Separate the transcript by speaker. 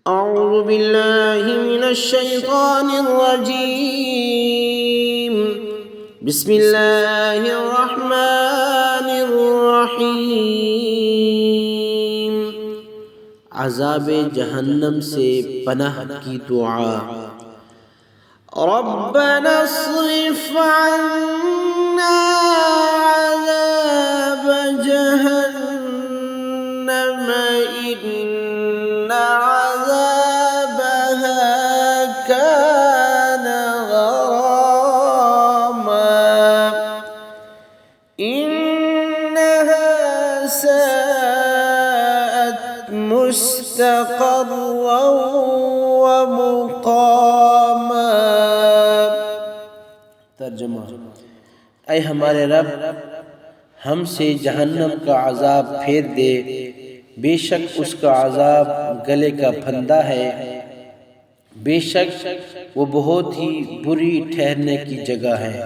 Speaker 1: أعوذ بالله من الشيطان الرجيم بسم الله الرحمن الرحيم। अज़ाब जहन्नम से पनाह की दुआ। रब्बना अस्रिफ अन्ना अज़ाब जहन्नम इन्ना अज़ाबहा कान गरामा इन्नहा साअत मुस्तक़र्रन व मुक़ामा। तर्जुमा, ऐ हमारे रब, हमसे जहन्नम का अज़ाब फेर दे, बेशक उसका अज़ाब गले का फंदा है, बेशक वो बहुत ही बुरी ठहरने की जगह है।